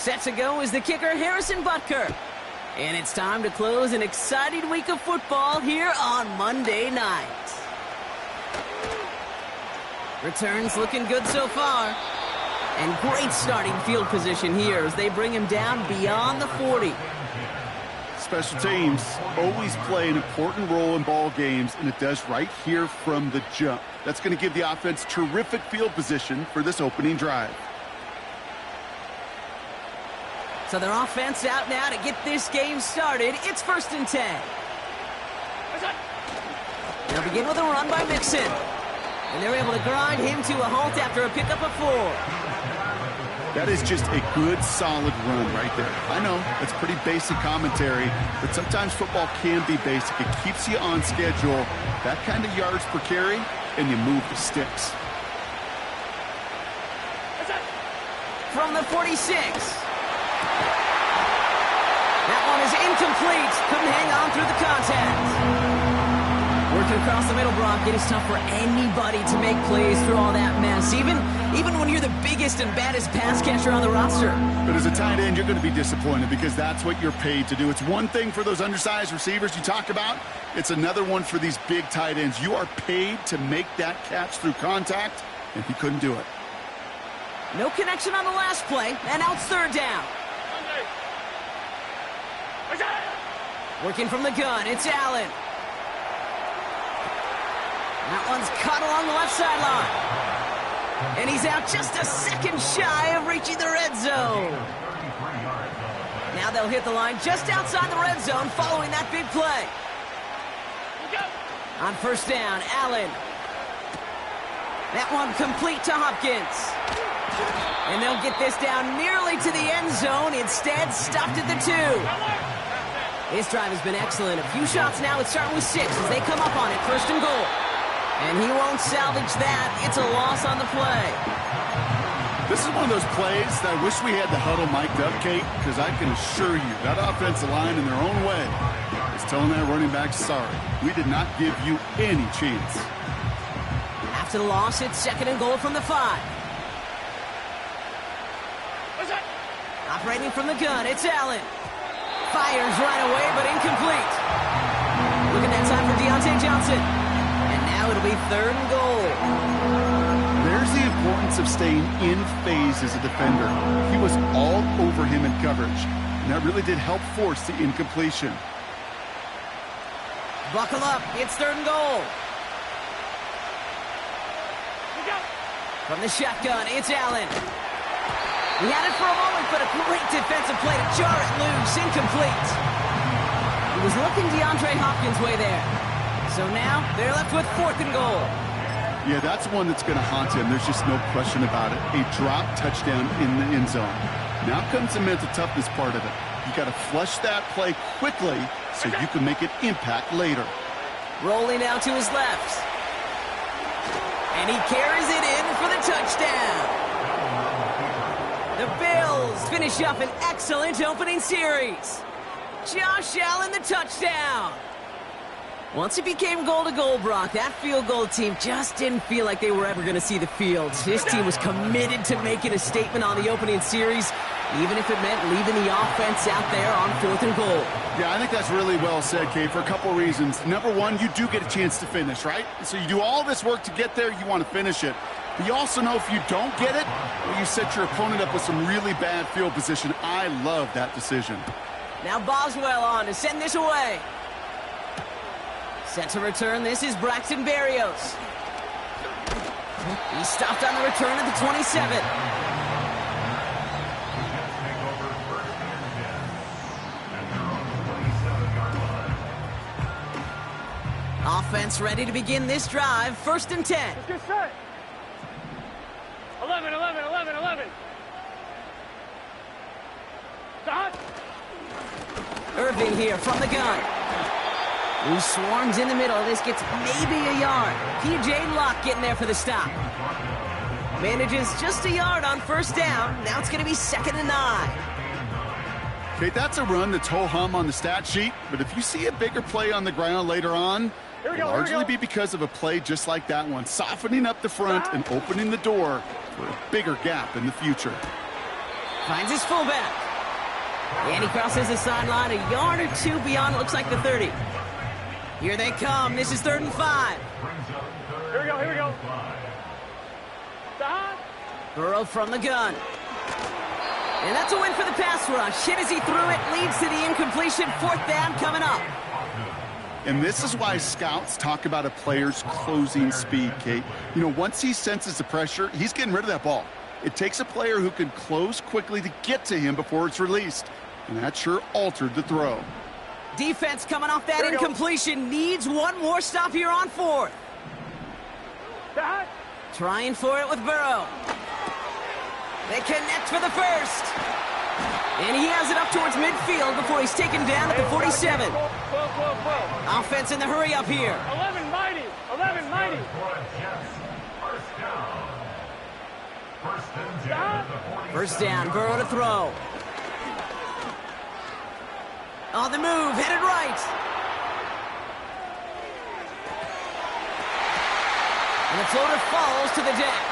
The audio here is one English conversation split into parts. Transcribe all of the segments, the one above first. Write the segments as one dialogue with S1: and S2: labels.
S1: Set to go is the kicker, Harrison Butker. And it's time to close an exciting week of football here on Monday night. Returns looking good so far. And great starting field position here as they bring him down beyond the 40.
S2: Special teams always play an important role in ball games, and it does right here from the jump. That's going to give the offense terrific field position for this opening drive.
S1: So their offense out now to get this game started. It's 1st and 10. They'll begin with a run by Mixon. And they're able to grind him to a halt after a pickup of 4.
S2: That is just a good, solid run right there. I know, it's pretty basic commentary, but sometimes football can be basic. It keeps you on schedule, that kind of yards per carry, and you move the sticks.
S1: From the 46. That one is incomplete. Couldn't hang on through the contact. Working across the middle, Brock, it is tough for anybody to make plays through all that mess, even when you're the biggest and baddest pass catcher on the roster.
S2: But as a tight end, you're going to be disappointed because that's what you're paid to do. It's one thing for those undersized receivers you talk about. It's another one for these big tight ends. You are paid to make that catch through contact, and he couldn't do it.
S1: No connection on the last play, and now it's 3rd down. Working from the gun, it's Allen. That one's caught along the left sideline. And he's out just a second shy of reaching the red zone. Now they'll hit the line just outside the red zone following that big play. On 1st down, Allen. That one complete to Hopkins. And they'll get this down nearly to the end zone. Instead, stopped at the 2. This drive has been excellent. A few shots now. It's starting with 6 as they come up on it. 1st and goal. And he won't salvage that. It's a loss on the play.
S2: This is one of those plays that I wish we had the huddle mic'd up, Kate, because I can assure you that offensive line in their own way is telling that running back, sorry, we did not give you any chance.
S1: After the loss, it's 2nd and goal from the 5. Operating from the gun, it's Allen. Fires right away, but incomplete. Look at that time for Deontay Johnson. And now it'll be 3rd and goal.
S2: There's the importance of staying in phase as a defender. He was all over him in coverage, and that really did help force the incompletion.
S1: Buckle up, it's 3rd and goal. From the shotgun, it's Allen. He had it for a moment, but a great defensive play to jar it loose. Incomplete. He was looking DeAndre Hopkins' way there. So now they're left with 4th and goal.
S2: Yeah, that's one that's going to haunt him. There's just no question about it. A drop touchdown in the end zone. Now comes the mental toughness part of it. You got to flush that play quickly so you can make an impact later.
S1: Rolling out to his left. And he carries it in for the touchdown. The Bills finish up an excellent opening series. Josh Allen, the touchdown. Once it became goal-to-goal, Brock, that field goal team just didn't feel like they were ever going to see the field. His team was committed to making a statement on the opening series, even if it meant leaving the offense out there on 4th and goal.
S2: Yeah, I think that's really well said, Kate, for a couple of reasons. Number one, you do get a chance to finish, right? So you do all this work to get there, you want to finish it. But you also know if you don't get it, well, you set your opponent up with some really bad field position. I love that decision.
S1: Now Boswell on to send this away. Set to return, this is Braxton Berrios. He stopped on the return at the 27. Offense ready to begin this drive. 1st and 10.
S3: Let's get set. 11. Dot.
S1: Irving here from the gun. Who swarms in the middle. This gets maybe a yard. P.J. Locke getting there for the stop. Manages just a yard on 1st down. Now it's going to be 2nd and 9.
S2: Okay, that's a run that's ho-hum on the stat sheet, but if you see a bigger play on the ground later on, it'll largely be because of a play just like that one, softening up the front and opening the door for a bigger gap in the future.
S1: Finds his fullback. And he crosses the sideline a yard or two beyond, looks like the 30. Here they come. This is 3rd and 5.
S3: Here we go, here we go.
S1: Burrow from the gun. And that's a win for the pass rush. Hit as he threw it, leads to the incompletion. 4th down coming up.
S2: And this is why scouts talk about a player's closing speed, Kate. You know, once he senses the pressure, he's getting rid of that ball. It takes a player who can close quickly to get to him before it's released. And that sure altered the throw.
S1: Defense coming off that incompletion. Needs one more stop here on 4th. Trying for it with Burrow. They connect for the first. And he has it up towards midfield before he's taken down at the 47. Offense in the hurry up here.
S3: 11 mighty. 11 mighty.
S1: First down, Burrow to throw. On the move, headed right. And the floater falls to the deck.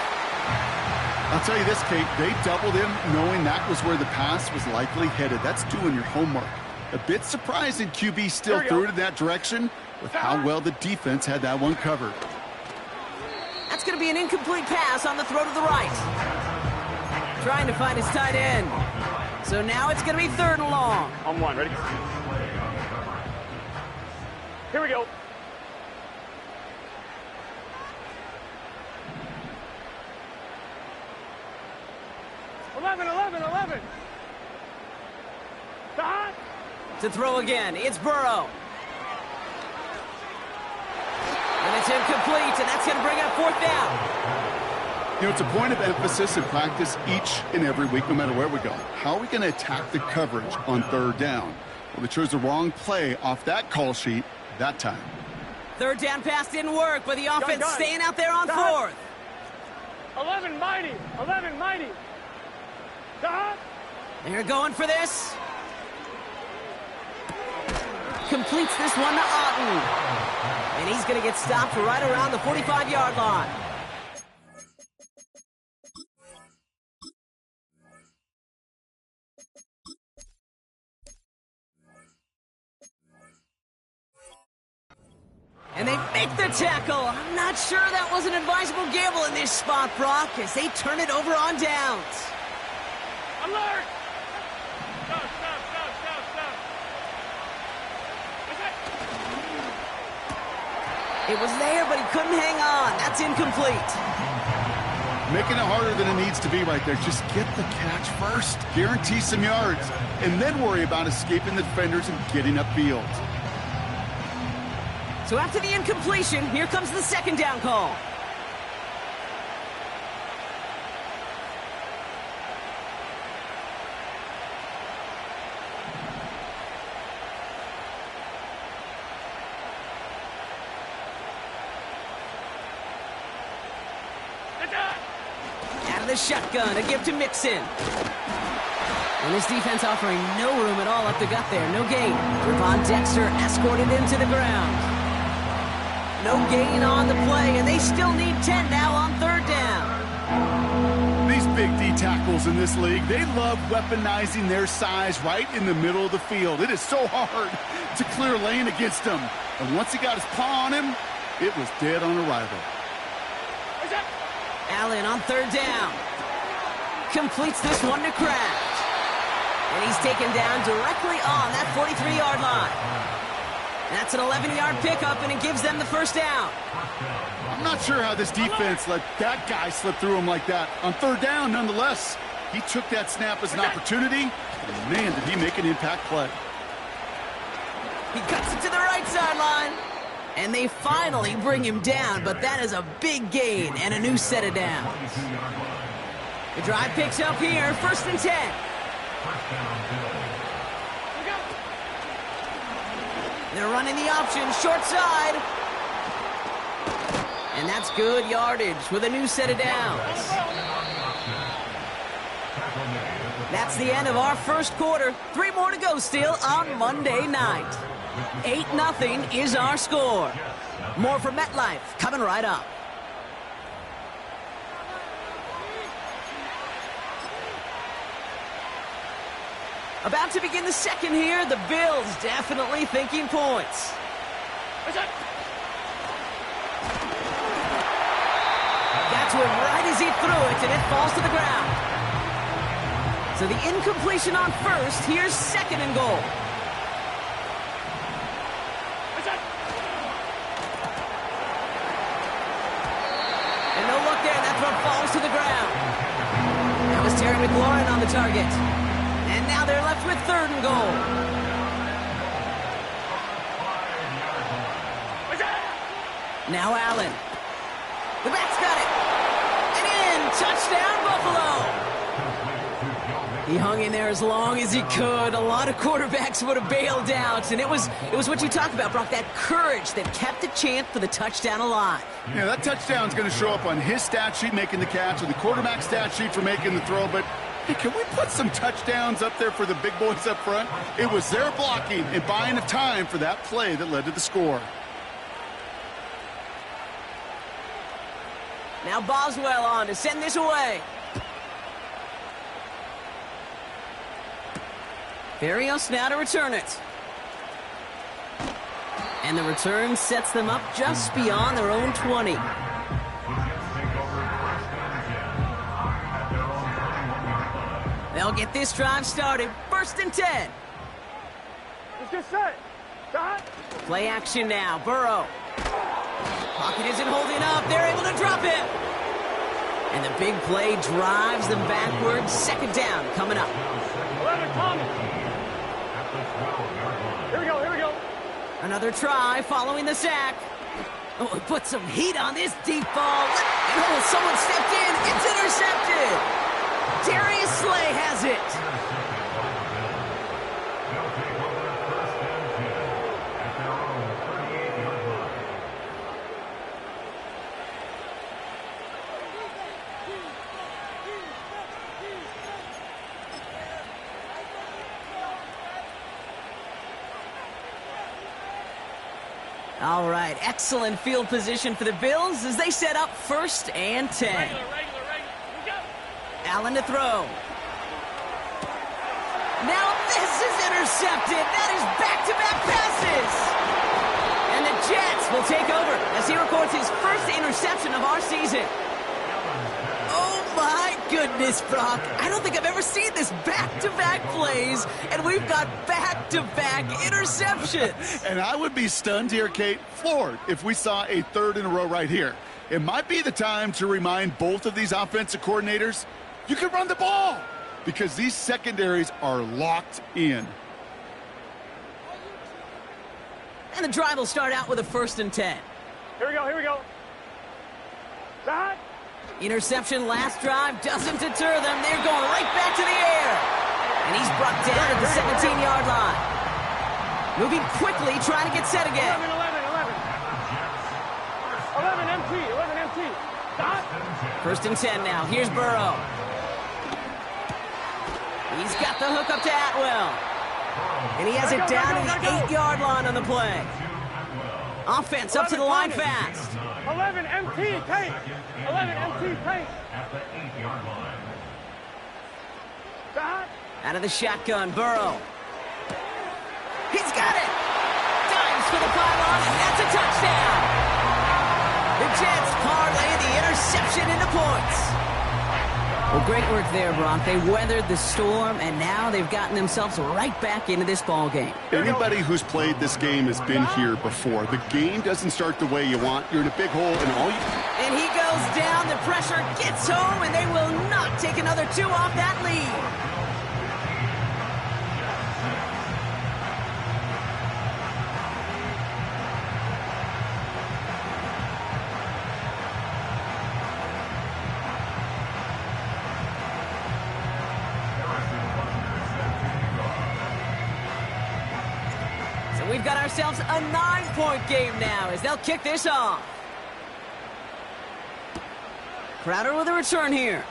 S2: I'll tell you this, Kate, they doubled him knowing that was where the pass was likely headed. That's doing your homework. A bit surprising QB still threw it in that direction with how well the defense had that one covered.
S1: That's going to be an incomplete pass on the throw to the right. Trying to find his tight end. So now it's going to be 3rd and long.
S3: On 1, ready? Here we go. Eleven.
S1: To throw again, it's Burrow. And it's incomplete, and that's going to bring up 4th down.
S2: You know, it's a point of emphasis in practice each and every week, no matter where we go. How are we going to attack the coverage on 3rd down? Well, they chose the wrong play off that call sheet that time.
S1: 3rd down pass didn't work, but the offense staying out there on 4th.
S3: 11 mighty. 11 mighty.
S1: They're going for this. Completes this one to Otten. And he's going to get stopped right around the 45-yard line. And they make the tackle. I'm not sure that was an advisable gamble in this spot, Brock, as they turn it over on downs.
S3: Alert! Stop.
S1: It was there, but he couldn't hang on. That's incomplete.
S2: Making it harder than it needs to be right there. Just get the catch first. Guarantee some yards. And then worry about escaping the defenders and getting upfield.
S1: So after the incompletion, here comes the 2nd down call. Out of the shotgun, a give to Mixon. And this defense offering no room at all up the gut there. No gain. Ravon Dexter escorted into the ground. No gain on the play, and they still need 10 now on 3rd down.
S2: These big D tackles in this league, they love weaponizing their size right in the middle of the field. It is so hard to clear lane against them. And once he got his paw on him, it was dead on arrival.
S1: Allen on 3rd down. Completes this one to Kraft. And he's taken down directly on that 43-yard line. That's an 11-yard pickup, and it gives them the 1st down.
S2: I'm not sure how this defense let that guy slip through him like that. On 3rd down, nonetheless, he took that snap as an opportunity, and man, did he make an impact play.
S1: He cuts it to the right sideline. And they finally bring him down, but that is a big gain and a new set of downs. The drive picks up here, 1st and 10. They're running the option, short side. And that's good yardage with a new set of downs. That's the end of our 1st quarter. 3 more to go still on Monday night. 8-0 is our score. More from MetLife coming right up. About to begin the second here. The Bills definitely thinking points. Got to him right as he threw it, and it falls to the ground. So the incompletion on first. Here's second and goal. And no look there. That throw falls to the ground. That was Terry McLaurin on the target. And now they're left with third and goal. Now Allen. The back's got it. And in. Touchdown, Buffalo. He hung in there as long as he could. A lot of quarterbacks would have bailed out. And it was what you talked about, Brock, that courage that kept the chant for the touchdown alive.
S2: Yeah, that touchdown's going to show up on his stat sheet making the catch or the quarterback's stat sheet for making the throw. But hey, can we put some touchdowns up there for the big boys up front? It was their blocking and buying of time for that play that led to the score.
S1: Now Boswell on to send this away. Barrios now to return it. And the return sets them up just beyond their own 20. They'll get this drive started. First and 10.
S3: Let's get set. Dot.
S1: Play action now. Burrow. Pocket isn't holding up. They're able to drop him. And the big play drives them backwards. Second down coming up.
S3: 11, Thomas. Here we go, here we go.
S1: Another try following the sack. Oh, put some heat on this deep ball. And oh, someone stepped in. It's intercepted. Darius Slay has it. All right, excellent field position for the Bills as they set up first and 10.
S3: Regular. We go.
S1: Allen to throw. Now this is intercepted. That is back-to-back passes. And the Jets will take over as he records his first interception of our season. Oh my goodness, Brock. I don't think I've ever seen this back-to-back plays, and we've got back-to-back interceptions.
S2: And I would be stunned here, Kate, floored, if we saw a third in a row right here. It might be the time to remind both of these offensive coordinators, you can run the ball, because these secondaries are locked in.
S1: And the drive will start out with a first and 10.
S3: Here we go. Dot.
S1: Interception last drive doesn't deter them. They're going right back to the air. And he's brought down at the 17-yard line. Moving quickly, trying to get set again.
S3: 11 MT. Dot.
S1: First and 10 now. Here's Burrow. He's got the hook up to Atwell. And he has it down to the 8-yard line on the play. Offense up to the line fast.
S3: 11 MT tank. 11 MT tank. Dot.
S1: Out of the shotgun, Burrow. He's got it. Dives for the pylon, and that's a touchdown. The Jets parlay the interception into points. Well, great work there, Brock. They weathered the storm, and now they've gotten themselves right back into this ball game.
S2: Anybody who's played this game has been here before. The game doesn't start the way you want. You're in a big hole, and all you...
S1: And he goes down. The pressure gets home, and they will not take another two off that lead. We've got ourselves a 9-point game now as they'll kick this off. Crowder with a return here.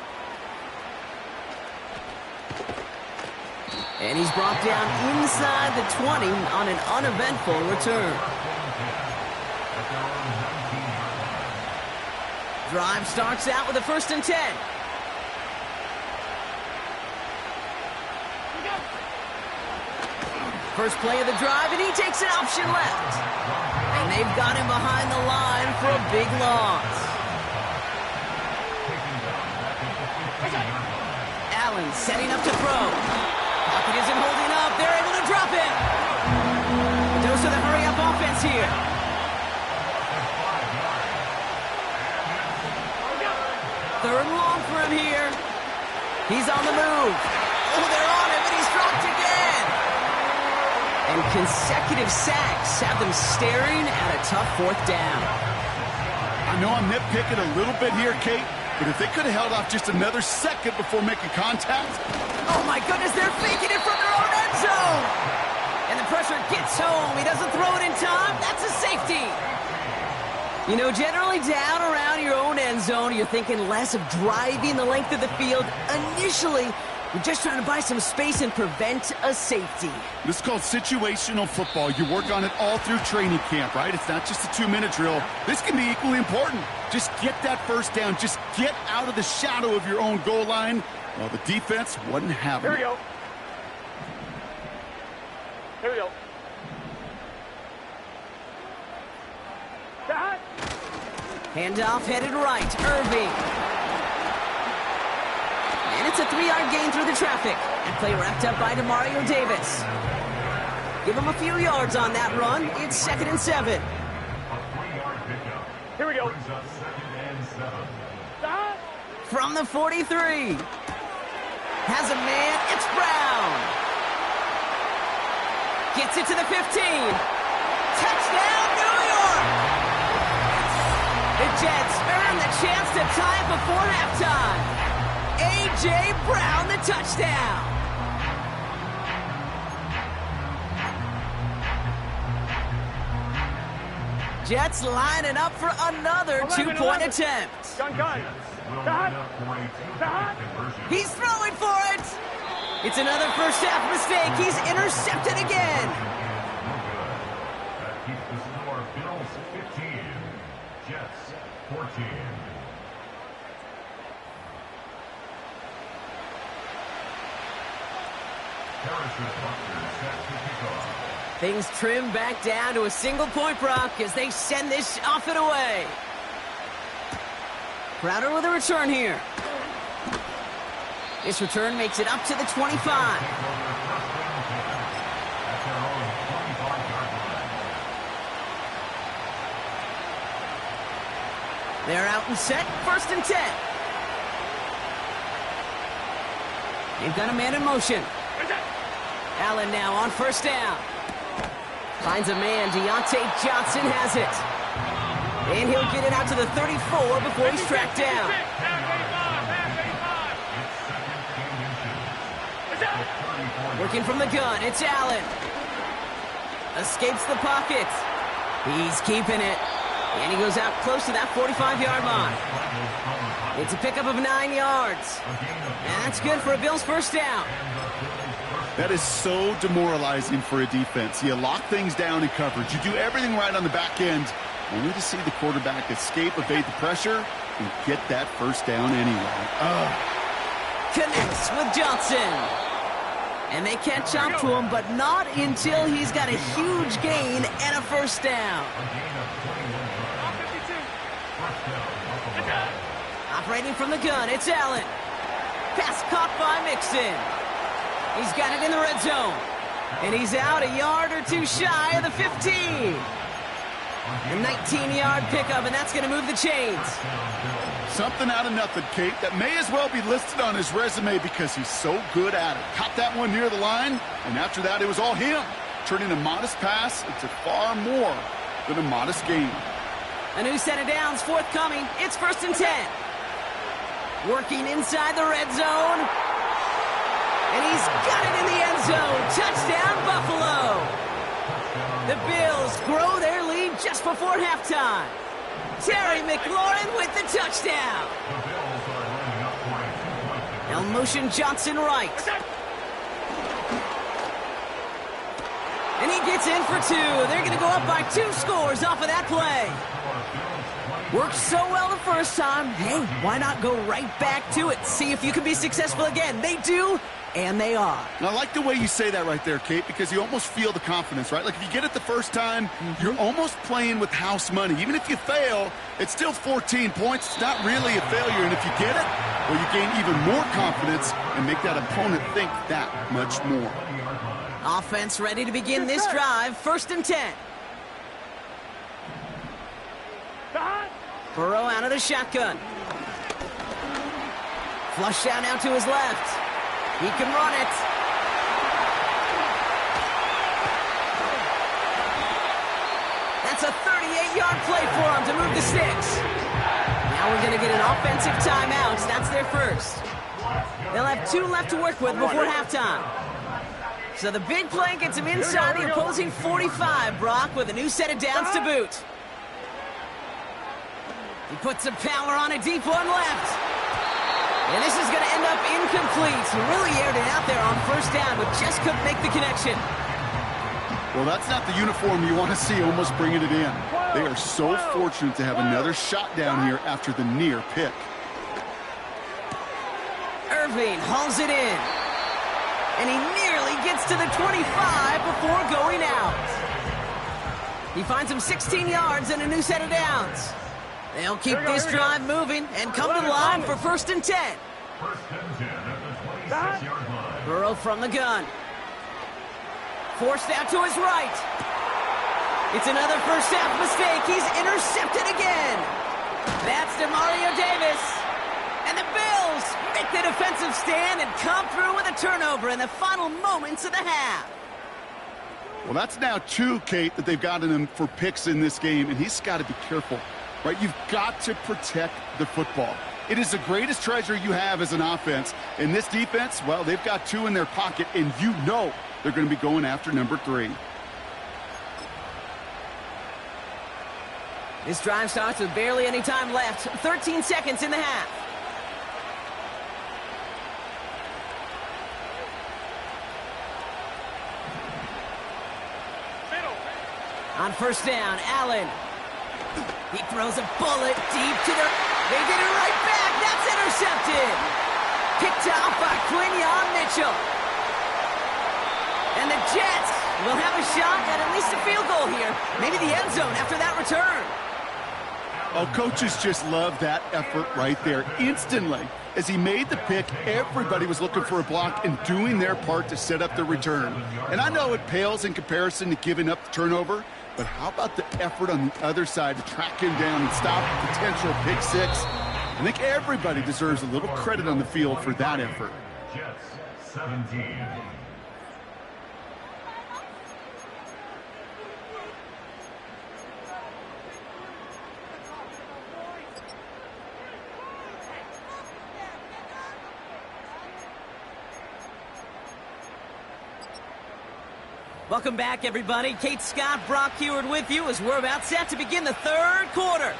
S1: And he's brought down inside the 20 on an uneventful return. Drive starts out with a first and 10. First play of the drive, and he takes an option left. And they've got him behind the line for a big loss. Allen setting up to throw. Pocket isn't holding up. They're able to drop it. Dose of the hurry-up offense here. Third and long for him here. He's on the move. Oh, they're on him, and he's dropped again. And consecutive sacks have them staring at a tough fourth down.
S2: I know I'm nitpicking a little bit here, Kate, but if they could have held off just another second before making contact.
S1: Oh, my goodness, they're faking it from their own end zone. And the pressure gets home. He doesn't throw it in time. That's a safety. You know, generally down around your own end zone, you're thinking less of driving the length of the field. Initially, you're just trying to buy some space and prevent a safety.
S2: This is called situational football. You work on it all through training camp, right? It's not just a 2-minute drill. This can be equally important. Just get that first down. Just get out of the shadow of your own goal line. Well, the defense wasn't having it.
S3: Here we go. Here we go. That.
S1: Handoff headed right. Irving. And it's a 3-yard gain through the traffic. And play wrapped up by Demario Davis. Give him a few yards on that run. It's 2nd and 7.
S3: Here we go. That.
S1: From the 43. Has a man. It's Brown. Gets it to the 15. Touchdown, New York! The Jets earn the chance to tie it before halftime. A.J. Brown, the touchdown. Jets lining up for another 2-point attempt.
S3: Gun. That.
S1: He's throwing for it. It's another first half mistake. He's intercepted again.
S4: That keeps the score. Bills 15, Jets 14.
S1: Things trim back down to a single-point Brock as they send this off and away. Crowder with a return here. This return makes it up to the 25. They're out and set. 1st and 10. They've got a man in motion. Allen now on 1st down. Finds a man. Deontay Johnson has it. And he'll get it out to the 34 before he's tracked down. Working from the gun, it's Allen. Escapes the pocket. He's keeping it. And he goes out close to that 45-yard line. It's a pickup of 9 yards. And that's good for a Bills 1st down.
S2: That is so demoralizing for a defense. You lock things down in coverage. You do everything right on the back end, only to see the quarterback escape, evade the pressure, and get that 1st down anyway.
S1: Connects with Johnson. And they catch up to him, but not until he's got a huge gain and a 1st down. Operating from the gun, it's Allen. Pass caught by Mixon. He's got it in the red zone. And he's out a yard or two shy of the 15. A 19-yard pickup, and that's going to move the chains.
S2: Something out of nothing, Kate, that may as well be listed on his resume because he's so good at it. Caught that one near the line, and after that, it was all him. Turning a modest pass into far more than a modest gain.
S1: A new set of downs forthcoming. It's 1st and 10. Working inside the red zone. And he's got it in the end zone. Touchdown, Buffalo. The Bills grow their lead just before halftime. Terry McLaurin with the touchdown. Now motion Johnson right. And he gets in for 2. They're going to go up by 2 scores off of that play. Worked so well the first time. Hey, why not go right back to it? See if you can be successful again. They do, and they are.
S2: And I like the way you say that right there, Kate, because you almost feel the confidence, right? Like if you get it the first time, you're almost playing with house money. Even if you fail, it's still 14 points. It's not really a failure. And if you get it, well, you gain even more confidence and make that opponent think that much more.
S1: Offense ready to begin this drive. 1st and 10. Burrow out of the shotgun. Flush out now to his left. He can run it. That's a 38-yard play for him to move the sticks. Now we're going to get an offensive timeout. That's their first. They'll have 2 left to work with before halftime. So the big play gets him inside the opposing 45, Brock, with a new set of downs to boot. He puts some power on a deep one left. And this is going to end up incomplete. He really aired it out there on 1st down, but just couldn't make the connection.
S2: Well, that's not the uniform you want to see almost bringing it in. They are so fortunate to have another shot down here after the near pick.
S1: Irving hauls it in. And he nearly gets to the 25 before going out. He finds him 16 yards and a new set of downs. They'll keep this drive moving and come to the line for 1st and 10.
S4: 1st and 10 at the 26-yard line.
S1: Burrow from the gun. Forced out to his right. It's another first half mistake. He's intercepted again. That's DeMario Davis. And the Bills make the defensive stand and come through with a turnover in the final moments of the half.
S2: Well, that's now 2, Kate, that they've gotten him for picks in this game, and he's got to be careful. Right, you've got to protect the football. It is the greatest treasure you have as an offense. In this defense, well, they've got 2 in their pocket, and you know they're going to be going after number 3.
S1: This drive starts with barely any time left. 13 seconds in the half. On 1st down, Allen. He throws a bullet deep to the... They get it right back. That's intercepted. Picked off by Quinyon Mitchell. And the Jets will have a shot at least a field goal here. Maybe the end zone after that return.
S2: Oh, coaches just love that effort right there. Instantly, as he made the pick, everybody was looking for a block and doing their part to set up the return. And I know it pales in comparison to giving up the turnover, but how about the effort on the other side to track him down and stop a potential pick 6? I think everybody deserves a little credit on the field for that effort.
S4: Jets 17.
S1: Welcome back, everybody. Kate Scott, Brock Heward with you as we're about set to begin the 3rd quarter.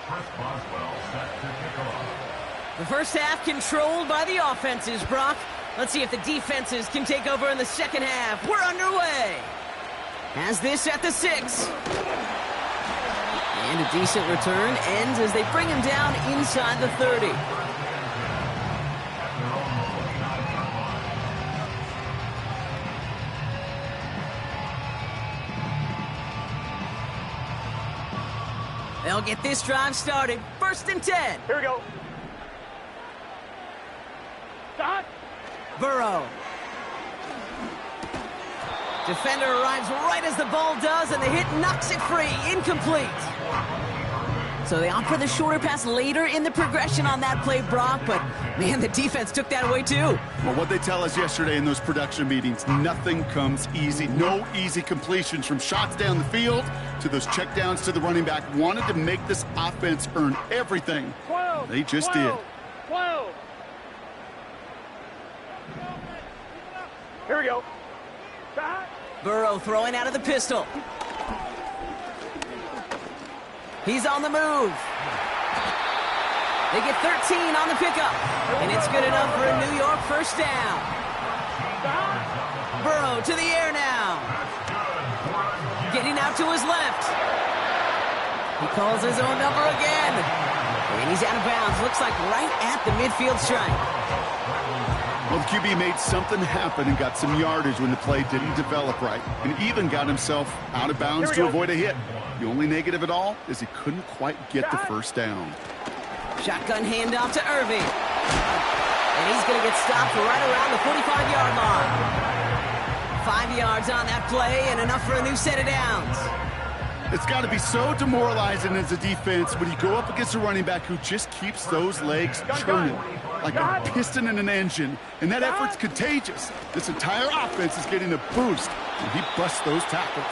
S4: Chris Boswell set to kick off.
S1: The first half controlled by the offenses, Brock. Let's see if the defenses can take over in the second half. We're underway. Has this at the 6. And a decent return ends as they bring him down inside the 30. They'll get this drive started. 1st and 10.
S3: Here we go. Stop.
S1: Burrow. Defender arrives right as the ball does, and the hit knocks it free. Incomplete. So they opt for the shorter pass later in the progression on that play, Brock, but, man, the defense took that away, too.
S2: Well, what they tell us yesterday in those production meetings, nothing comes easy. No easy completions from shots down the field to those checkdowns to the running back. Wanted to make this offense earn everything.
S3: 12.
S2: They just
S3: 12,
S2: did.
S3: 12. Here we go. Stop.
S1: Burrow throwing out of the pistol. He's on the move. They get 13 on the pickup, and it's good enough for a New York first down. Burrow to the air now. Getting out to his left. He calls his own number again. And he's out of bounds. Looks like right at the midfield stripe.
S2: Well, the QB made something happen and got some yardage when the play didn't develop right, and even got himself out of bounds to avoid a hit. The only negative at all is he couldn't quite get the first down.
S1: Shotgun handoff to Irving. And he's going to get stopped right around the 45-yard line. 5 yards on that play and enough for a new set of downs.
S2: It's got to be so demoralizing as a defense when you go up against a running back who just keeps those legs churning like a piston in an engine, and that effort's contagious. This entire offense is getting a boost when he busts those tackles.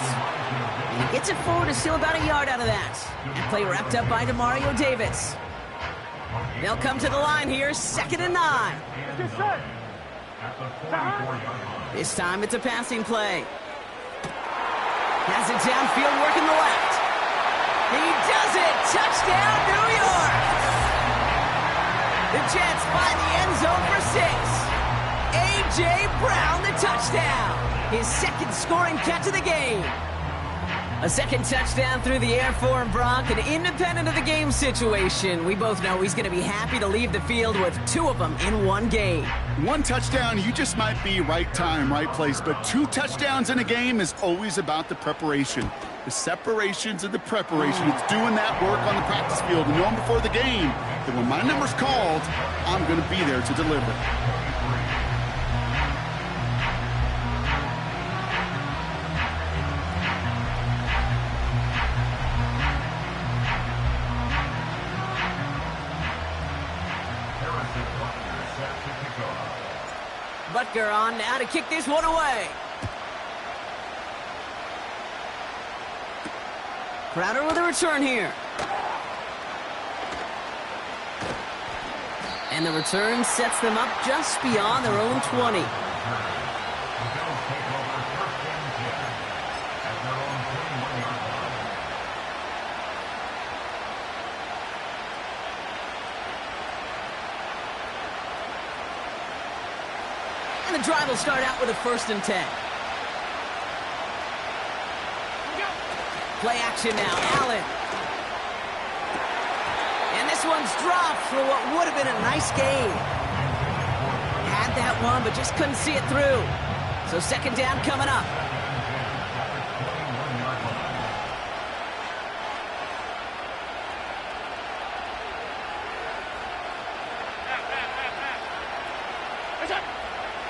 S1: And he gets it forward to steal about a yard out of that. That play wrapped up by Demario Davis. They'll come to the line here, 2nd and 9. This time it's a passing play. Has it downfield, working the left. He does it! Touchdown, New York! The Jets find the end zone for 6. A.J. Brown, the touchdown. His second scoring catch of the game. A second touchdown through the air for him, Brock, and independent of the game situation, we both know he's going to be happy to leave the field with 2 of them in one game.
S2: 1 touchdown, you just might be right time, right place, but 2 touchdowns in a game is always about the preparation. The separations and the preparation. It's doing that work on the practice field and knowing before the game that when my number's called, I'm going to be there to deliver.
S1: Butker on now to kick this one away. Crowder with a return here. And the return sets them up just beyond their own 20. And the drive will start out with a 1st and 10. Play action now, Allen. And this one's dropped for what would have been a nice game. Had that one, but just couldn't see it through. So 2nd down coming up.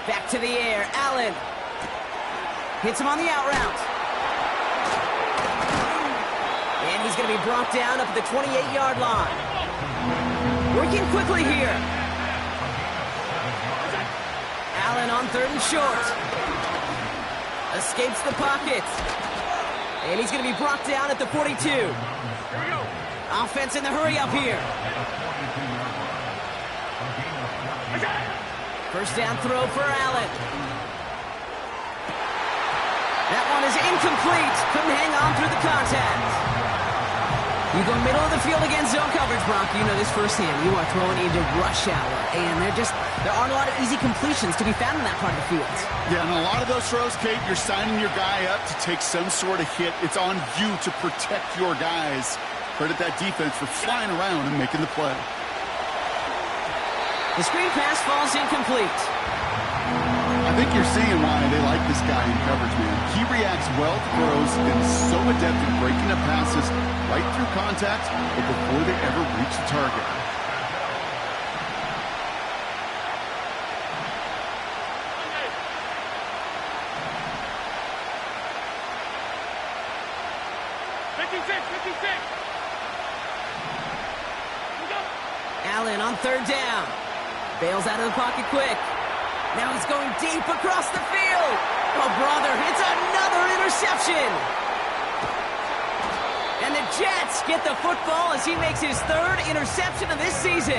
S1: Back to the air, Allen. Hits him on the out route. And he's going to be brought down up at the 28-yard line. Working quickly here. Allen on 3rd and short. Escapes the pocket. And he's going to be brought down at the 42. Offense in the hurry up here. 1st down throw for Allen. That one is incomplete. Couldn't hang on through the contact. You go middle of the field against zone coverage, Brock. You know this firsthand. You are throwing into rush hour. And there aren't a lot of easy completions to be found in that part of the field.
S2: Yeah, and a lot of those throws, Kate, you're signing your guy up to take some sort of hit. It's on you to protect your guys. Credit that defense for flying around and making the play.
S1: The screen pass falls incomplete.
S2: I think you're seeing why they like this guy in coverage, man. He reacts well to throws and is so adept at breaking up passes right through contact but before they ever reach the target.
S1: Allen on 3rd down. Bails out of the pocket quick. Now he's going deep across the field. Oh, brother, it's another interception. And the Jets get the football as he makes his 3rd interception of this season.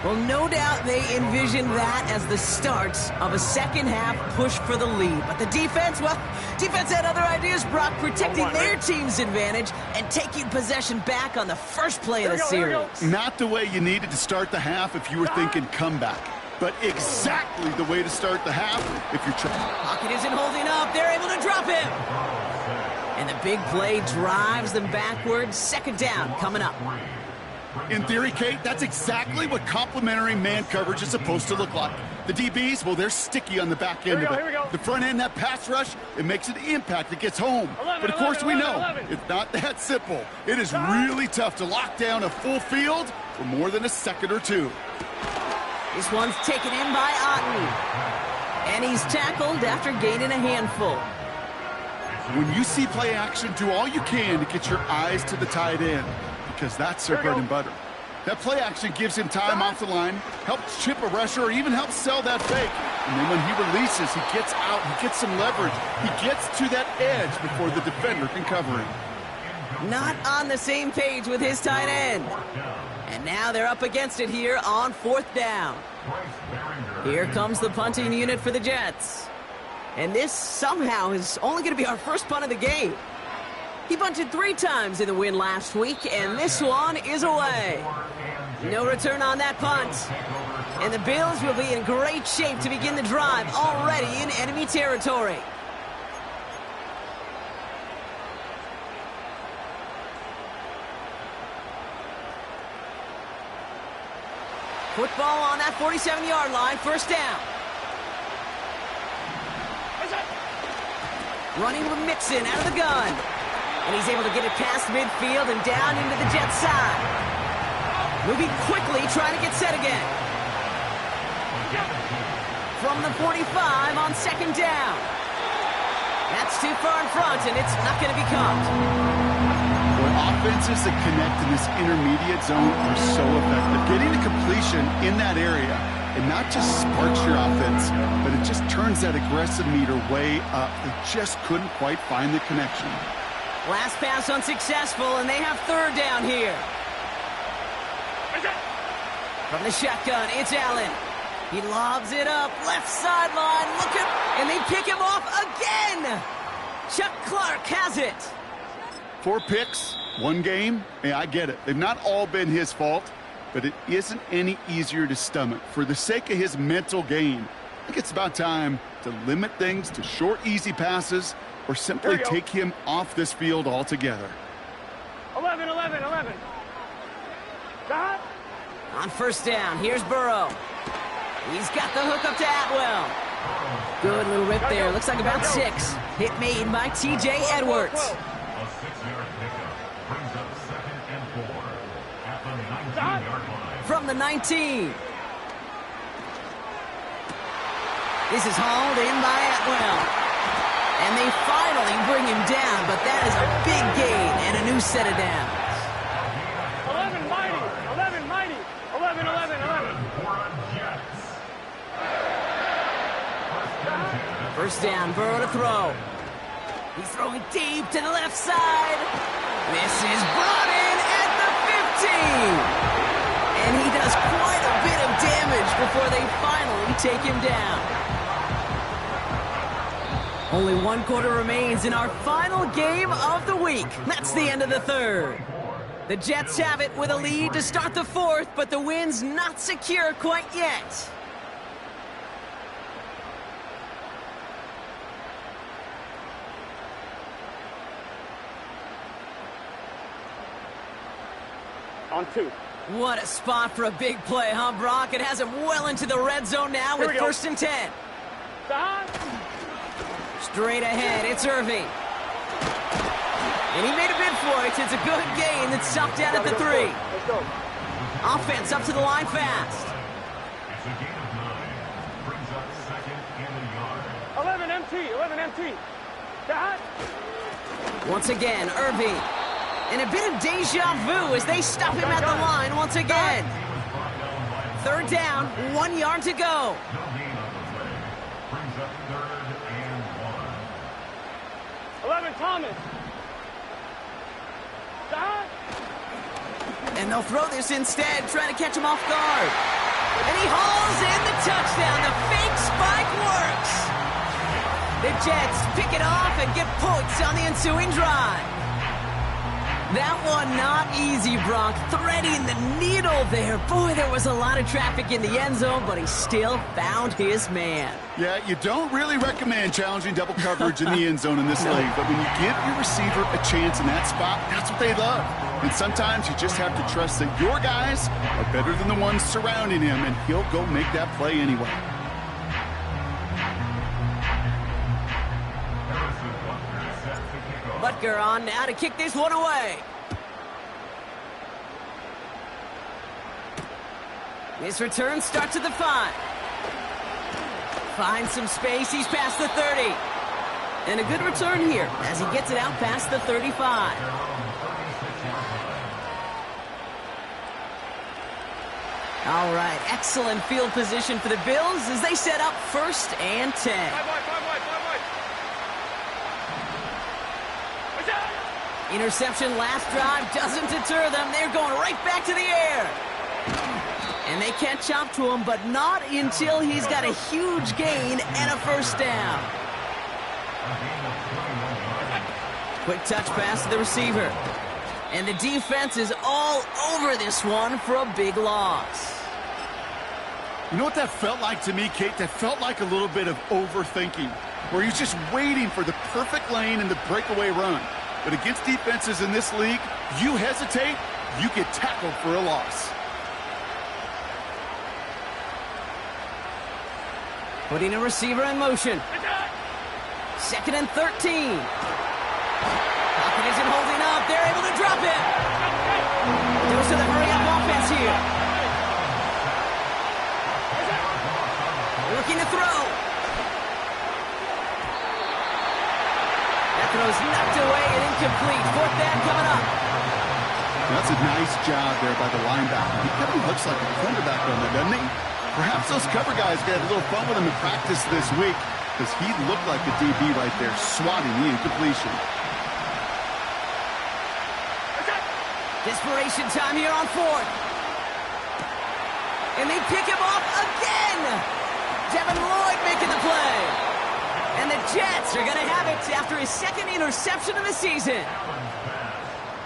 S1: Well, no doubt they envisioned that as the start of a second-half push for the lead. But the defense, well, defense had other ideas, Brock, protecting their team's advantage and taking possession back on the first play of the series.
S2: Not the way you needed to start the half if you were thinking comeback, but exactly the way to start the half if you're trying.
S1: Pocket isn't holding up. They're able to drop him. And the big play drives them backwards. Second down coming up.
S2: In theory, Kate, that's exactly what complementary man coverage is supposed to look like. The DBs, well, they're sticky on the back end of it. The front end, that pass rush, it makes an impact that gets home. But, of course, we know it's not that simple. It is really tough to lock down a full field for more than a second or two.
S1: This one's taken in by Otten. And he's tackled after gaining a handful.
S2: When you see play action, do all you can to get your eyes to the tight end, because that's their bread and butter. That play action gives him time off the line, helps chip a rusher, or even helps sell that fake. And then when he releases, he gets out, he gets some leverage. He gets to that edge before the defender can cover him.
S1: Not on the same page with his tight end. And now they're up against it here on fourth down. Here comes the punting unit for the Jets. And this somehow is only going to be our first punt of the game. He punted 3 times in the win last week, and this one is away. No return on that punt. And the Bills will be in great shape to begin the drive, already in enemy territory. Football on that 47-yard line, first down. Running with Mixon out of the gun. And he's able to get it past midfield and down into the Jets side. Moving quickly, trying to get set again. From the 45 on second down. That's too far in front, and it's not going to be caught.
S2: Well, offenses that connect in this intermediate zone are so effective. Getting a completion in that area, it not just sparks your offense, but it just turns that aggressive meter way up. They just couldn't quite find the connection.
S1: Last pass unsuccessful, and they have third down here. From the shotgun, it's Allen. He lobs it up, left sideline, and they pick him off again. Chuck Clark has it.
S2: 4 picks, 1 game. Yeah, I get it. They've not all been his fault, but it isn't any easier to stomach. For the sake of his mental game, I think it's about time to limit things to short, easy passes or simply take him off this field altogether.
S3: 11. Got.
S1: On first down, here's Burrow. He's got the hook up to Atwell. Good little rip there. Looks like about 6. Hit made by T.J. Edwards.
S4: A 6-yard pickup brings up 2nd and 4 at the 19-yard line.
S1: From the 19. This is hauled in by Atwell. And they finally bring him down, but that is a big gain and a new set of downs.
S3: 11 mighty. 11.
S1: First down, Burrow to throw. He's throwing deep to the left side. This is brought in at the 15. And he does quite a bit of damage before they finally take him down. Only 1 quarter remains in our final game of the week. That's the end of the third. The Jets have it with a lead to start the fourth, but the win's not secure quite yet.
S3: On 2.
S1: What a spot for a big play, huh, Brock? It has him well into the red zone now with 1st and 10. Straight ahead, it's Irving. And he made a bid for it. It's a good gain that's stopped down at the 3.
S3: Let's go.
S1: Offense up to the line fast.
S4: It's a gain of 9. Brings up 2nd and a yard.
S3: 11 MT. Got.
S1: Once again, Irving. And a bit of deja vu as they stop him at the line once again. Third down, 1 yard to go.
S4: No gain on the play. Brings up 3rd and 1.
S3: 11 Thomas. Got.
S1: And they'll throw this instead, trying to catch him off guard. And he hauls in the touchdown. The fake spike works. The Jets pick it off and get points on the ensuing drive. That one not easy, Brock. Threading the needle there. Boy, there was a lot of traffic in the end zone, but he still found his man.
S2: Yeah, you don't really recommend challenging double coverage in the end zone in this league, but when you give your receiver a chance in that spot, that's what they love. And sometimes you just have to trust that your guys are better than the ones surrounding him, and he'll go make that play anyway.
S1: Butker on now to kick this one away. This return starts at the 5. Finds some space. He's past the 30. And a good return here as he gets it out past the 35. All right, excellent field position for the Bills as they set up 1st and 10. Interception last drive doesn't deter them. They're going right back to the air. And they can't chop to him, but not until he's got a huge gain and a 1st down. Quick touch pass to the receiver. And the defense is all over this one for a big loss.
S2: You know what that felt like to me, Kate? That felt like a little bit of overthinking, where he's just waiting for the perfect lane and the breakaway run. But against defenses in this league, you hesitate, you get tackled for a loss.
S1: Putting a receiver in motion. 2nd and 13. Pocket isn't holding up. They're able to drop it. Goes to the hurry-up offense here. Looking to throw. That throw's knocked away and incomplete. 4th down coming up.
S2: That's a nice job there by the linebacker. He kind of looks like a cornerback on there, doesn't he? Perhaps those cover guys got a little fun with him in practice this week because he looked like a DB right there, swatting the incompletion.
S1: Desperation time here on 4th. And they pick him off again. Devin Lloyd making the play. And the Jets are going to have it after his 2nd interception of the season.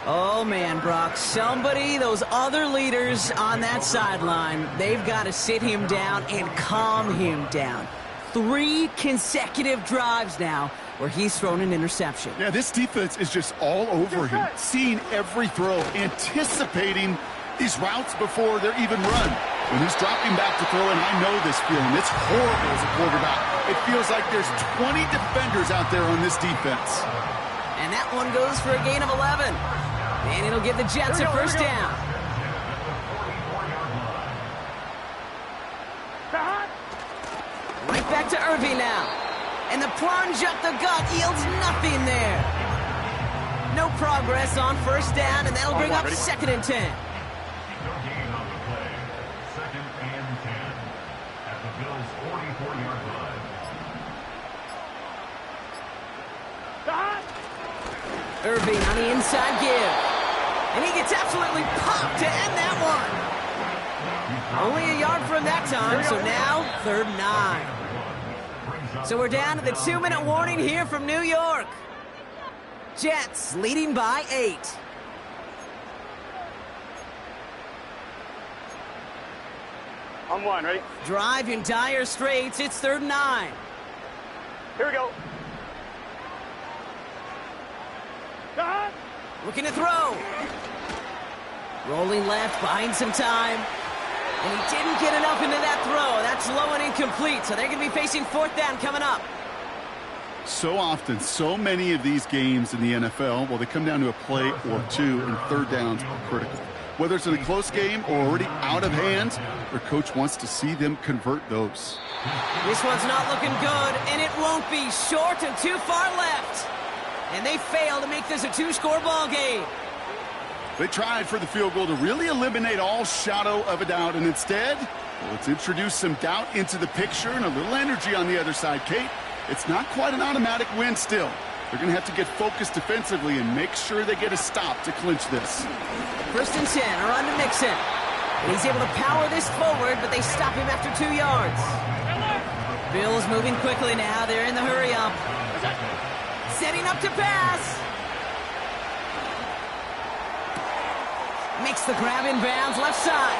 S1: Oh, man, Brock, those other leaders on that sideline, they've got to sit him down and calm him down. 3 consecutive drives now where he's thrown an interception.
S2: Yeah, this defense is just all over him, seeing every throw, anticipating these routes before they're even run. When he's dropping back to throw, and I know this feeling, it's horrible as a quarterback. It feels like there's 20 defenders out there on this defense.
S1: And that one goes for a gain of 11. And it'll give the Jets a 1st down. Right back to Irving now. And the plunge up the gut yields nothing there. No progress on 1st down, and that'll bring up 2nd and 10.
S4: No gain on the play. 2nd and 10 at the Bills' 44-yard line.
S1: Irving on the inside give. And he gets absolutely popped to end that one. Only a yard from that time, so now 3rd and 9. So we're down to the 2-minute warning here from New York. Jets leading by 8.
S3: On 1, ready?
S1: Drive in dire straits. It's 3rd and 9.
S3: Here we go.
S1: Looking to throw. Rolling left, buying some time. And he didn't get enough into that throw. That's low and incomplete, so they're going to be facing 4th down coming up.
S2: So often, so many of these games in the NFL, well, they come down to a play or 2, and 3rd downs are critical. Whether it's in a close game or already out of hands, their coach wants to see them convert those.
S1: This one's not looking good, and it won't be. Short and too far left. And they fail to make this a 2-score ball game.
S2: They tried for the field goal to really eliminate all shadow of a doubt, and instead, well, let's introduce some doubt into the picture and a little energy on the other side. Kate, it's not quite an automatic win still. They're going to have to get focused defensively and make sure they get a stop to clinch this.
S1: 1st and 10, or on to Mixon. And he's able to power this forward, but they stop him after 2 yards. Bills moving quickly now. They're in the hurry up. Setting up to pass. Makes the grab in bounds, left side.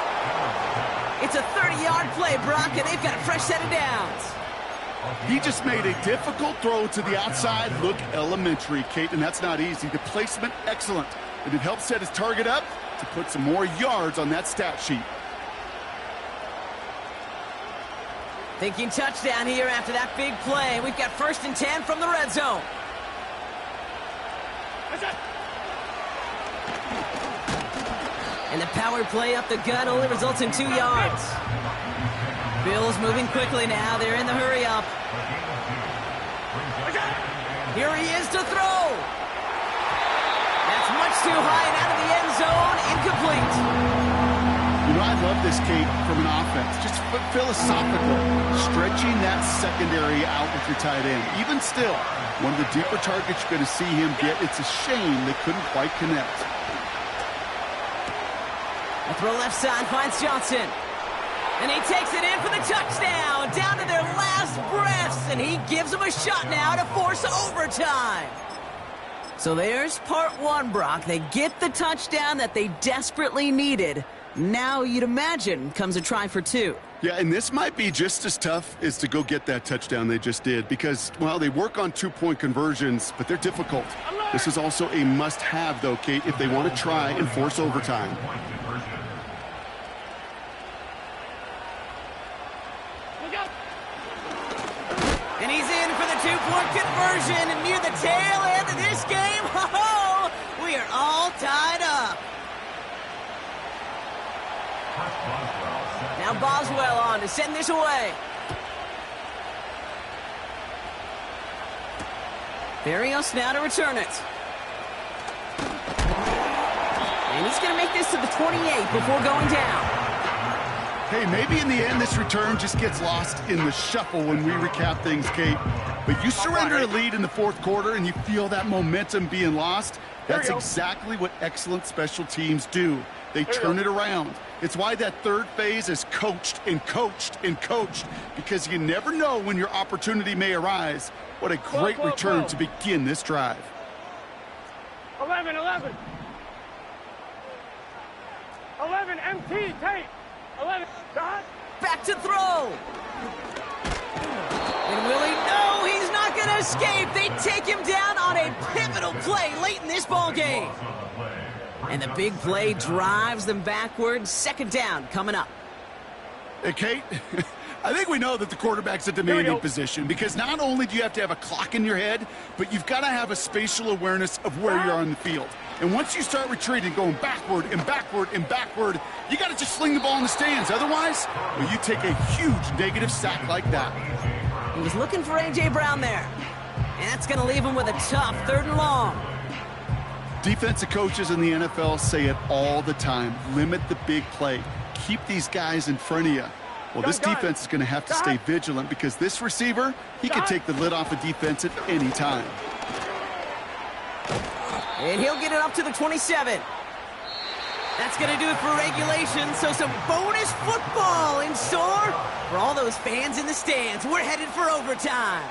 S1: It's a 30-yard play, Brock, and they've got a fresh set of downs.
S2: He just made a difficult throw to the outside. Look elementary, Kate, and that's not easy. The placement, excellent. And it helped set his target up to put some more yards on that stat sheet.
S1: Thinking touchdown here after that big play. We've got 1st and 10 from the red zone. And the power play up the gut only results in 2 yards. Bills moving quickly now. They're in the hurry up. Here he is to throw. That's much too high and out of the end zone. Incomplete.
S2: You know, I love this, Kate, from an offense. Just philosophical. Stretching that secondary out with your tight end. Even still, one of the deeper targets you're going to see him get. It's a shame they couldn't quite connect.
S1: A throw left side finds Johnson. And he takes it in for the touchdown. Down to their last breaths. And he gives them a shot now to force overtime. So there's part one, Brock. They get the touchdown that they desperately needed. Now you'd imagine comes a try for 2.
S2: Yeah, and this might be just as tough as to go get that touchdown they just did because, well, they work on 2-point conversions, but they're difficult. This is also a must-have, though, Kate, if they want to try and force overtime.
S1: And he's in for the 2-point conversion. And near the tail end of this game, ho-ho, we are all tied up. Now Boswell on to send this away. Barrios now to return it. And he's going to make this to the 28 before going down.
S2: Hey, maybe in the end this return just gets lost in the shuffle when we recap things, Kate. But you surrender a lead in the 4th quarter and you feel that momentum being lost. That's exactly what excellent special teams do. They turn it around. It's why that 3rd phase is coached and coached and coached, because you never know when your opportunity may arise. What a great return to begin this drive.
S3: 11, 11. 11, MT, tape. 11, dot.
S1: Back to throw. And will he? No, he's not going to escape. They take him down on a pivotal play late in this ball game. And the big play drives them backwards. 2nd down coming up.
S2: Hey, Kate, I think we know that the quarterback's a demanding position because not only do you have to have a clock in your head, but you've got to have a spatial awareness of where you are on the field. And once you start retreating, going backward and backward and backward, you got to just sling the ball in the stands. Otherwise, well, you take a huge negative sack like that.
S1: He was looking for A.J. Brown there. And that's going to leave him with a tough 3rd and long.
S2: Defensive coaches in the NFL say it all the time. Limit the big play. Keep these guys in front of you. Well, this defense is going to have to stay vigilant because this receiver, he can take the lid off a defense at any time.
S1: And he'll get it up to the 27. That's going to do it for regulation. So some bonus football in store for all those fans in the stands. We're headed for overtime.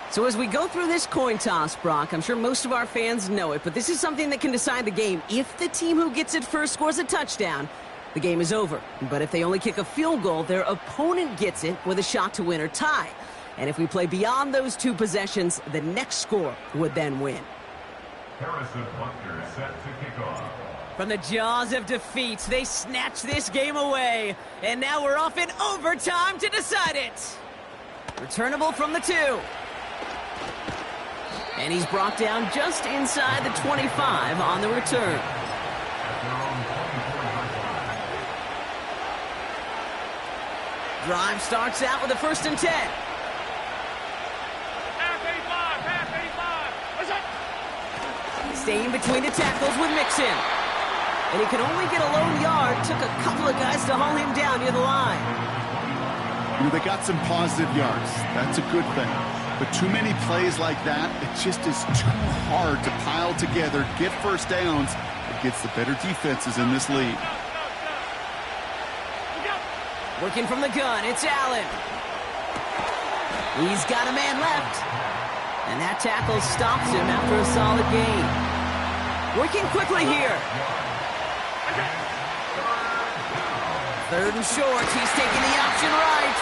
S1: So as we go through this coin toss, Brock, I'm sure most of our fans know it, but this is something that can decide the game. If the team who gets it first scores a touchdown, the game is over. But if they only kick a field goal, their opponent gets it with a shot to win or tie. And if we play beyond those 2 possessions, the next score would then win.
S4: Harrison Butker set to kick off.
S1: From the jaws of defeat, they snatch this game away. And now we're off in overtime to decide it. Returnable from the 2. And he's brought down just inside the 25 on the return. Drive starts out with a 1st and 10.
S3: Half 85.
S1: Staying between the tackles with Mixon. And he could only get a lone yard. Took a couple of guys to haul him down near the line.
S2: You know, they got some positive yards. That's a good thing. But too many plays like that, it just is too hard to pile together, get 1st downs against the better defenses in this league.
S1: Working from the gun, it's Allen. He's got a man left. And that tackle stops him after a solid gain. Working quickly here. Third and short, he's taking the option right.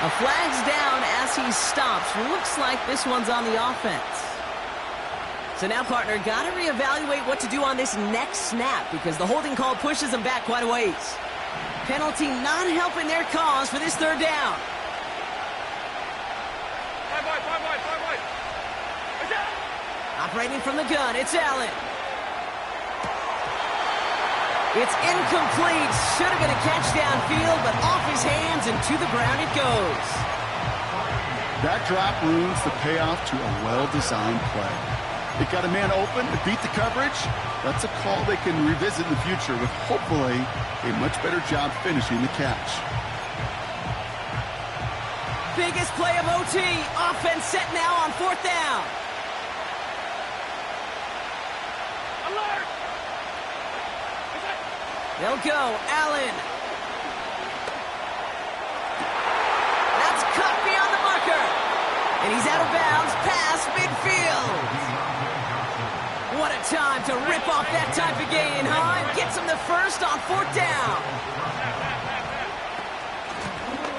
S1: A flag's down as he stops. Looks like this one's on the offense. So now, partner, got to reevaluate what to do on this next snap because the holding call pushes them back quite a ways. Penalty not helping their cause for this third down. Operating from the gun, it's Allen. It's incomplete. Should have been a catch downfield, but off his hands and to the ground it goes.
S2: That drop ruins the payoff to a well-designed play. It got a man open to beat the coverage. That's a call they can revisit in the future with hopefully a much better job finishing the catch.
S1: Biggest play of OT. Offense set now on fourth down.
S3: Alert!
S1: They'll go. Allen. That's cut beyond the marker. And he's out of bounds past midfield. What a time to rip off that type of gain, huh? Gets him the first on fourth down.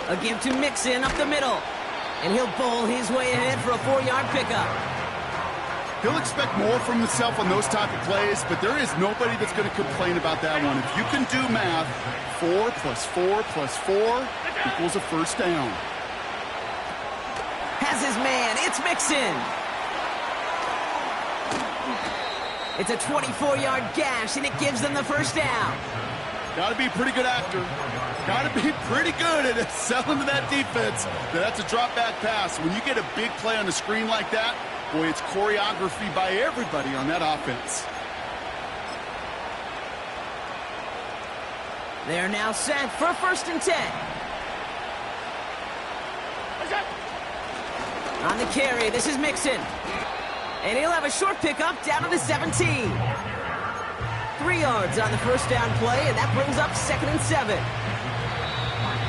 S1: A give to Mixon up the middle. And he'll bowl his way ahead for a 4-yard pickup.
S2: He'll expect more from himself on those type of plays, but there is nobody that's going to complain about that one. If you can do math, 4 plus 4 plus 4 equals a first down.
S1: Has his man. It's Mixon. It's a 24-yard gash, and it gives them the first down.
S2: Got to be a pretty good actor. Got to be pretty good at selling to that defense. That's a drop-back pass. When you get a big play on the screen like that, boy, it's choreography by everybody on that offense.
S1: They're now set for 1st and 10. On the carry, this is Mixon. And he'll have a short pickup down to the 17. 3 yards on the first down play, and that brings up 2nd and 7.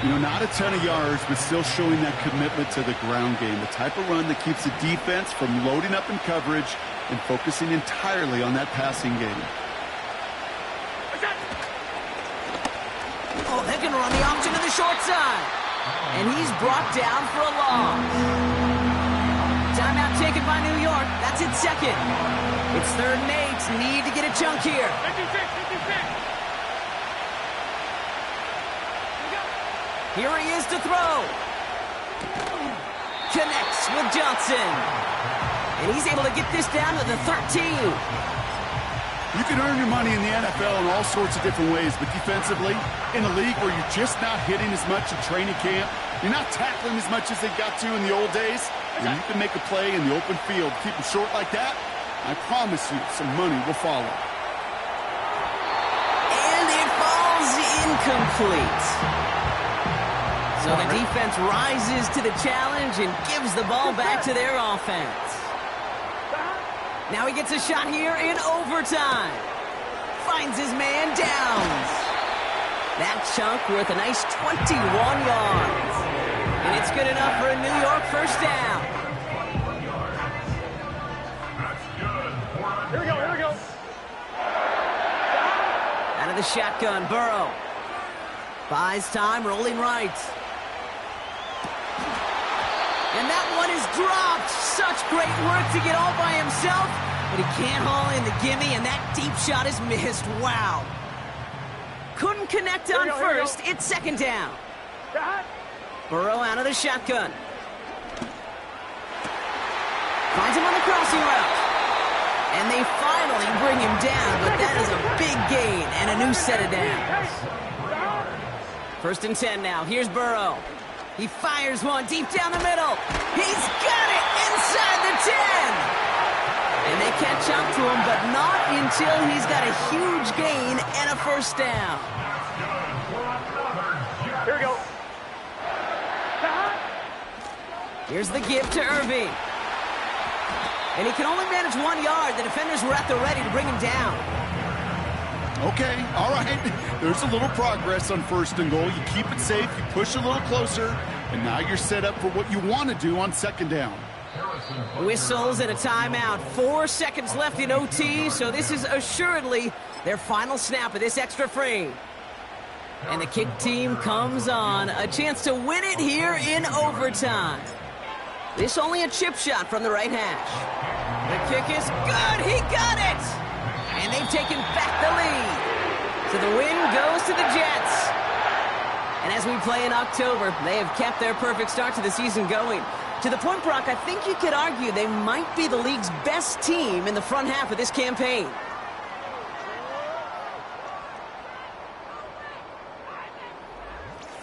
S2: You know, not a ton of yards, but still showing that commitment to the ground game. The type of run that keeps the defense from loading up in coverage and focusing entirely on that passing game.
S1: Oh, they can run the option to the short side. And he's brought down for a loss. Timeout taken by New York. That's its 2nd. It's 3rd and 8. Need to get a chunk here.
S3: 56.
S1: Here he is to throw. Connects with Johnson. And he's able to get this down to the 13.
S2: You can earn your money in the NFL in all sorts of different ways, but defensively, in a league where you're just not hitting as much in training camp, you're not tackling as much as they got to in the old days, when you can make a play in the open field, keep them short like that, I promise you some money will follow.
S1: And it falls incomplete. So the defense rises to the challenge and gives the ball back to their offense. Now he gets a shot here in overtime. Finds his man Downs. That chunk worth a nice 21 yards. And it's good enough for a New York first down.
S3: Here we go.
S1: Out of the shotgun, Burrow. Buys time, rolling right. And that one is dropped. Such great work to get all by himself, but he can't haul in the gimme, and that deep shot is missed. Wow. Couldn't connect on first. It's 2nd down. Burrow out of the shotgun. Finds him on the crossing route. And they finally bring him down, but that is a big gain and a new set of downs. 1st and 10 now. Here's Burrow. He fires one deep down the middle. He's got it inside the 10. And they catch up to him, but not until he's got a huge gain and a first down.
S3: Here we go.
S1: Here's the give to Irving. And he can only manage 1 yard. The defenders were at the ready to bring him down.
S2: Okay, all right. There's a little progress on 1st and goal. You keep it safe, you push a little closer, and now you're set up for what you want to do on 2nd down.
S1: Whistles and a timeout. 4 seconds left in OT, so this is assuredly their final snap of this extra frame. And the kick team comes on. A chance to win it here in overtime. This only a chip shot from the right hash. The kick is good. He got it! And they've taken back the lead. So the win goes to the Jets. And as we play in October, they have kept their perfect start to the season going. To the point, Brock, I think you could argue they might be the league's best team in the front half of this campaign.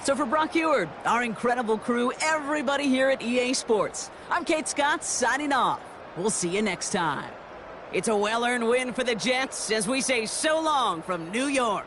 S1: So for Brock Eward, our incredible crew, everybody here at EA Sports, I'm Kate Scott signing off. We'll see you next time. It's a well-earned win for the Jets as we say so long from New York.